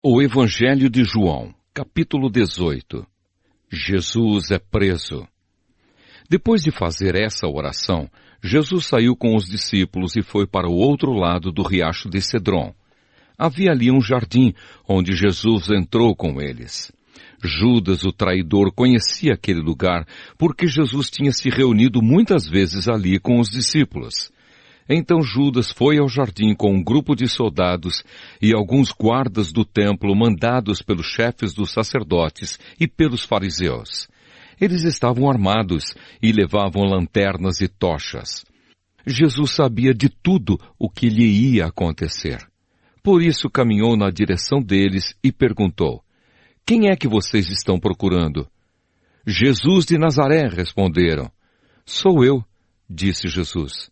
O Evangelho de João, capítulo 18. Jesus é preso. Depois de fazer essa oração, Jesus saiu com os discípulos e foi para o outro lado do riacho de Cedron. Havia ali um jardim, onde Jesus entrou com eles. Judas, o traidor, conhecia aquele lugar, porque Jesus tinha se reunido muitas vezes ali com os discípulos. Então Judas foi ao jardim com um grupo de soldados e alguns guardas do templo mandados pelos chefes dos sacerdotes e pelos fariseus. Eles estavam armados e levavam lanternas e tochas. Jesus sabia de tudo o que lhe ia acontecer. Por isso caminhou na direção deles e perguntou: "Quem é que vocês estão procurando?" "Jesus de Nazaré", responderam. "Sou eu", disse Jesus.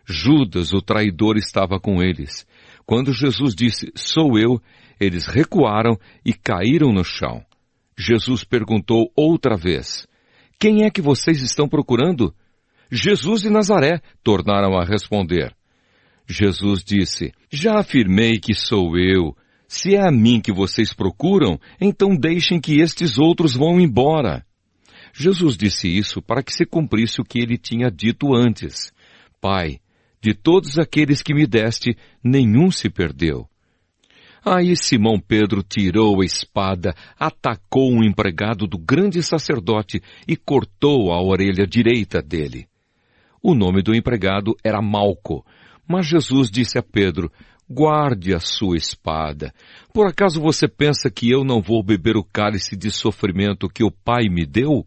Judas, o traidor, estava com eles. Quando Jesus disse, "Sou eu", eles recuaram e caíram no chão. Jesus perguntou outra vez: "Quem é que vocês estão procurando?" "Jesus de Nazaré", tornaram a responder. Jesus disse: "Já afirmei que sou eu. Se é a mim que vocês procuram, então deixem que estes outros vão embora." Jesus disse isso para que se cumprisse o que ele tinha dito antes: "Pai, de todos aqueles que me deste, nenhum se perdeu." Aí Simão Pedro tirou a espada, atacou um empregado do grande sacerdote e cortou a orelha direita dele. O nome do empregado era Malco, mas Jesus disse a Pedro: "Guarde a sua espada. Por acaso você pensa que eu não vou beber o cálice de sofrimento que o Pai me deu?"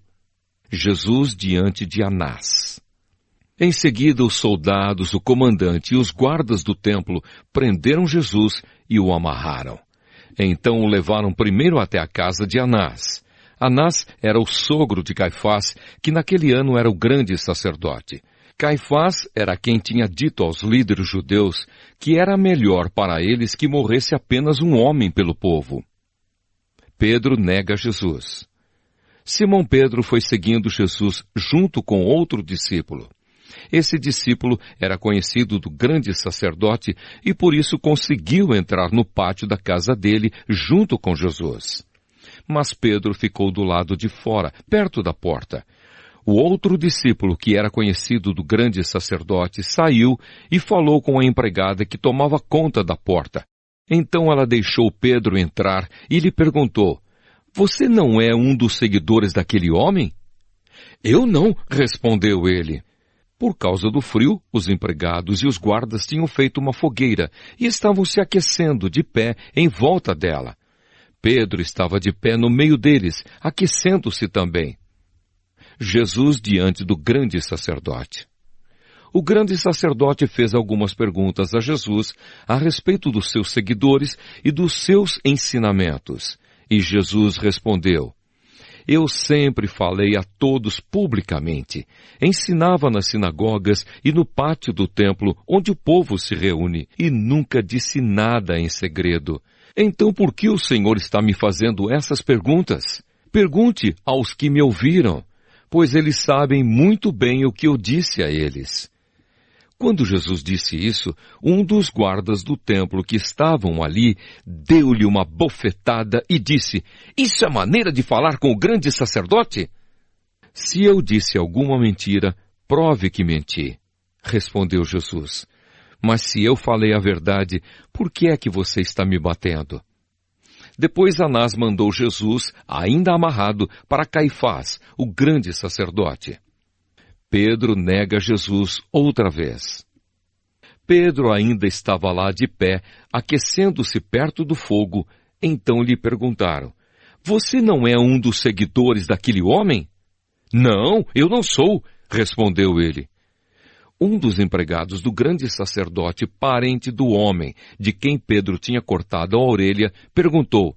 Jesus diante de Anás. Em seguida, os soldados, o comandante e os guardas do templo prenderam Jesus e o amarraram. Então o levaram primeiro até a casa de Anás. Anás era o sogro de Caifás, que naquele ano era o grande sacerdote. Caifás era quem tinha dito aos líderes judeus que era melhor para eles que morresse apenas um homem pelo povo. Pedro nega Jesus. Simão Pedro foi seguindo Jesus junto com outro discípulo. Esse discípulo era conhecido do grande sacerdote e por isso conseguiu entrar no pátio da casa dele junto com Jesus. Mas Pedro ficou do lado de fora, perto da porta. O outro discípulo, que era conhecido do grande sacerdote, saiu e falou com a empregada que tomava conta da porta. Então ela deixou Pedro entrar e lhe perguntou: "Você não é um dos seguidores daquele homem?" "Eu não", respondeu ele. Por causa do frio, os empregados e os guardas tinham feito uma fogueira e estavam se aquecendo de pé em volta dela. Pedro estava de pé no meio deles, aquecendo-se também. Jesus diante do grande sacerdote. O grande sacerdote fez algumas perguntas a Jesus a respeito dos seus seguidores e dos seus ensinamentos. E Jesus respondeu: "Eu sempre falei a todos publicamente. Ensinava nas sinagogas e no pátio do templo, onde o povo se reúne, e nunca disse nada em segredo. Então por que o Senhor está me fazendo essas perguntas? Pergunte aos que me ouviram, pois eles sabem muito bem o que eu disse a eles." Quando Jesus disse isso, um dos guardas do templo que estavam ali deu-lhe uma bofetada e disse: "Isso é maneira de falar com o grande sacerdote?" "Se eu disse alguma mentira, prove que menti", respondeu Jesus. "Mas se eu falei a verdade, por que é que você está me batendo?" Depois Anás mandou Jesus, ainda amarrado, para Caifás, o grande sacerdote. Pedro nega Jesus outra vez. Pedro ainda estava lá de pé, aquecendo-se perto do fogo. Então lhe perguntaram: "Você não é um dos seguidores daquele homem?" "Não, eu não sou", respondeu ele. Um dos empregados do grande sacerdote, parente do homem de quem Pedro tinha cortado a orelha, perguntou: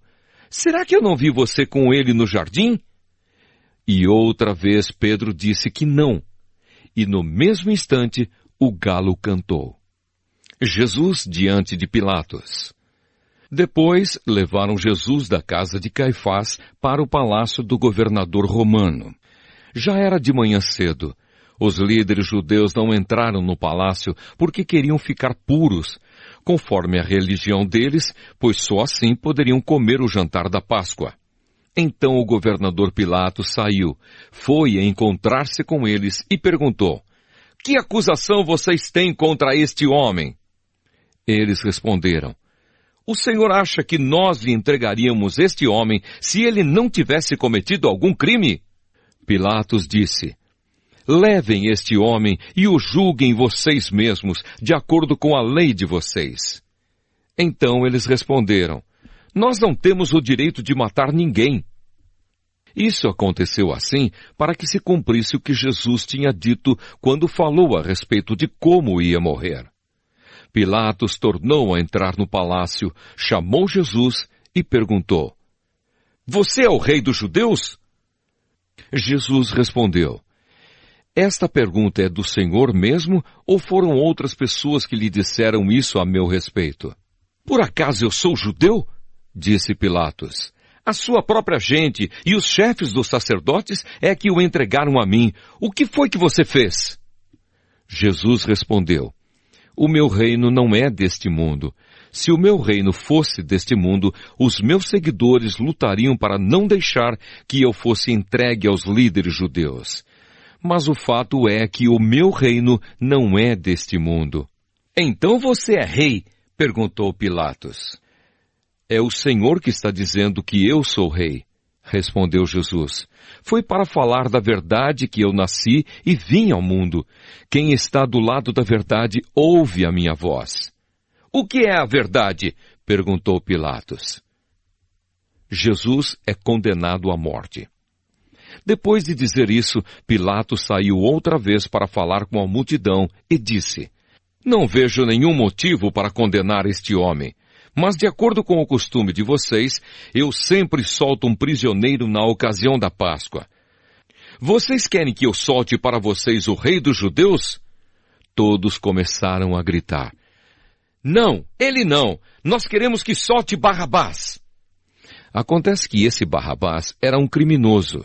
"Será que eu não vi você com ele no jardim?" E outra vez Pedro disse que não. E no mesmo instante, o galo cantou. Jesus diante de Pilatos. Depois, levaram Jesus da casa de Caifás para o palácio do governador romano. Já era de manhã cedo. Os líderes judeus não entraram no palácio porque queriam ficar puros. conforme a religião deles, pois só assim poderiam comer o jantar da Páscoa. Então o governador Pilatos saiu, foi encontrar-se com eles e perguntou: que acusação vocês têm contra este homem? Eles responderam: o senhor acha que nós lhe entregaríamos este homem se ele não tivesse cometido algum crime? Pilatos disse: levem este homem e o julguem vocês mesmos, de acordo com a lei de vocês. Então eles responderam: nós não temos o direito de matar ninguém. Isso aconteceu assim para que se cumprisse o que Jesus tinha dito quando falou a respeito de como ia morrer. Pilatos tornou a entrar no palácio, chamou Jesus e perguntou: você é o rei dos judeus? Jesus respondeu: esta pergunta é do Senhor mesmo ou foram outras pessoas que lhe disseram isso a meu respeito? Por acaso eu sou judeu? Disse Pilatos. A sua própria gente e os chefes dos sacerdotes é que o entregaram a mim. O que foi que você fez? Jesus respondeu: o meu reino não é deste mundo. Se o meu reino fosse deste mundo, os meus seguidores lutariam para não deixar que eu fosse entregue aos líderes judeus. Mas o fato é que o meu reino não é deste mundo. Então você é rei? Perguntou Pilatos. É o Senhor que está dizendo que eu sou rei, respondeu Jesus. Foi para falar da verdade que eu nasci e vim ao mundo. Quem está do lado da verdade ouve a minha voz. O que é a verdade? Perguntou Pilatos. Jesus é condenado à morte. Depois de dizer isso, Pilatos saiu outra vez para falar com a multidão e disse: não vejo nenhum motivo para condenar este homem. Mas de acordo com o costume de vocês, eu sempre solto um prisioneiro na ocasião da Páscoa. Vocês querem que eu solte para vocês o rei dos judeus? Todos começaram a gritar: não, ele não! Nós queremos que solte Barrabás! Acontece que esse Barrabás era um criminoso.